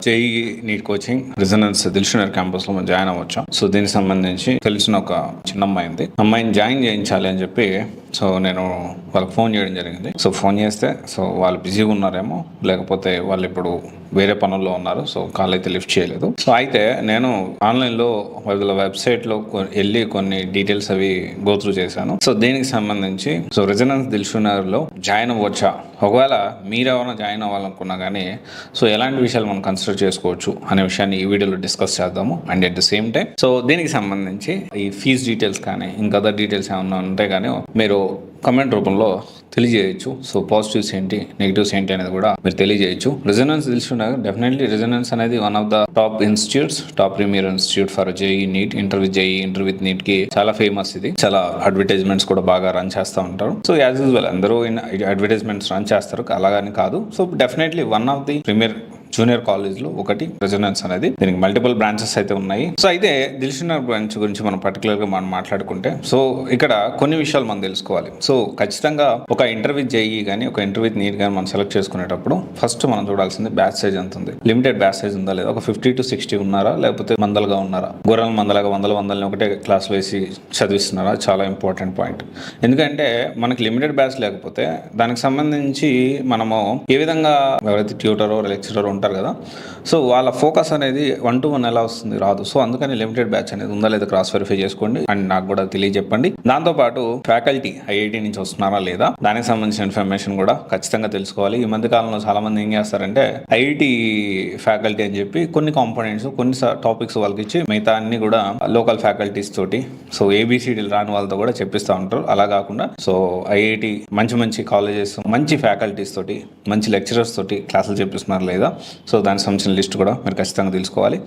JEE NEET coaching residence దిల్షునర్ campus లో మనం జాయిన్ అవ్వచ్చాం. సో దీనికి సంబంధించి తెలిసిన ఒక చిన్న అమ్మాయిని జాయిన్ చేయించాలి అని చెప్పి సో నేను వాళ్ళకి ఫోన్ చేయడం జరిగింది. సో ఫోన్ చేస్తే సో వాళ్ళు బిజీగా ఉన్నారేమో, లేకపోతే వాళ్ళు ఇప్పుడు వేరే పనుల్లో ఉన్నారు. సో కాల్ అయితే లిఫ్ట్ చేయలేదు. సో అయితే నేను ఆన్లైన్లో వాళ్ళ వెబ్సైట్లో వెళ్ళి కొన్ని డీటెయిల్స్ అవి గో త్రూ చేశాను. సో దీనికి సంబంధించి సో రెసిడెన్స్ దిల్షునర్లో జాయిన్ అవ్వచ్చా, ఒకవేళ మీరెవరైనా జాయిన్ అవ్వాలనుకున్నా కానీ సో ఎలాంటి విషయాలు మనం కన్సిడర్ చేసుకోవచ్చు అనే విషయాన్ని ఈ వీడియోలో డిస్కస్ చేద్దాము. And at the same time so దీనికి సంబంధించి ఈ ఫీజ్ డీటెయిల్స్ కానీ ఇంకా అదర్ డీటెయిల్స్ ఏమన్నా ఉంటే కానీ మీరు కమెంట్ రూపంలో తెలియజేయచ్చు. సో పాజిటివ్స్ ఏంటి, నెగిటివ్స్ ఏంటి అనేది కూడా మీరు తెలియజేయచ్చు. రెసిడెన్స్ దిల్షునర్ డెఫినెట్లీ రెసిడెన్స్ అనేది one of the top institutes, top premier institute for JEE NEET, inter with NEET కి చాలా ఫేమస్. ఇది చాలా అడ్వర్టైజ్మెంట్స్ కూడా బాగా రన్ చేస్తూ ఉంటారు. సో యాజ్ యూజువల్ అందరూ అడ్వర్టైజ్మెంట్స్ రన్ చేస్తారు, అలాగని కాదు. So definitely one of the premier junior college లో ఒకటి రెసిడెన్స్ అనేది. దీనికి మల్టిపుల్ బ్రాంచెస్ అయితే ఉన్నాయి. సో అయితే దిల్షునర్ బ్రాంచ్ గురించి మనం పర్టికులర్ గా మనం మాట్లాడుకుంటే సో ఇక్కడ కొన్ని విషయాలు మనం తెలుసుకోవాలి. సో ఖచ్చితంగా ఒక ఇంటర్వ్యూ జేఈ కానీ ఒక ఇంటర్వ్యూ నీట్ కానీ మనం సెలెక్ట్ చేసుకునేటప్పుడు ఫస్ట్ మనం చూడాల్సింది బ్యాచ్ సైజ్ ఎంత ఉంది, లిమిటెడ్ బ్యాచ్ సైజ్ ఉందా లేదా, ఒక 50 to 60 ఉన్నారా, లేకపోతే మందలుగా ఉన్నారా, గొర్రెల మందలుగా వందలని ఒకటే క్లాస్ వేసి చదివిస్తున్నారా, చాలా ఇంపార్టెంట్ పాయింట్. ఎందుకంటే మనకి లిమిటెడ్ బ్యాచ్ లేకపోతే దానికి సంబంధించి మనము ఏ విధంగా ఎవరైతే ట్యూటరో లెక్చరర్ ఉంటారు కదా, సో వాళ్ళ ఫోకస్ అనేది 1-to-1 ఎలా వస్తుంది, రాదు. సో అందుకని లిమిటెడ్ బ్యాచ్ అనేది ఉందా లేదా క్రాస్ వెరిఫై చేసుకోండి అండ్ నాకు కూడా తెలియజెప్పండి. దాంతోపాటు ఫ్యాకల్టీ ఐఐటి నుంచి వస్తున్నారా లేదా, దానికి సంబంధించిన ఇన్ఫర్మేషన్ కూడా ఖచ్చితంగా తెలుసుకోవాలి. ఈ మధ్య కాలంలో చాలా మంది ఏం చేస్తారంటే ఐఐటి ఫ్యాకల్టీ అని చెప్పి కొన్ని కాంపోనెంట్స్ కొన్ని టాపిక్స్ వాళ్ళకి ఇచ్చి మిగతా అన్ని కూడా లోకల్ ఫ్యాకల్టీస్ తోటి సో ఏబిసిడీలు రాని వాళ్ళతో కూడా చెప్పిస్తూ ఉంటారు. అలా కాకుండా సో ఐఐటి మంచి కాలేజెస్ మంచి ఫ్యాకల్టీస్ తోటి మంచి లెక్చరర్స్ తోటి క్లాసులు చెప్పిస్తున్నారు లేదా, సో దానికి సంబంధించిన లిస్ట్ కూడా మీరు ఖచ్చితంగా తెలుసుకోవాలి.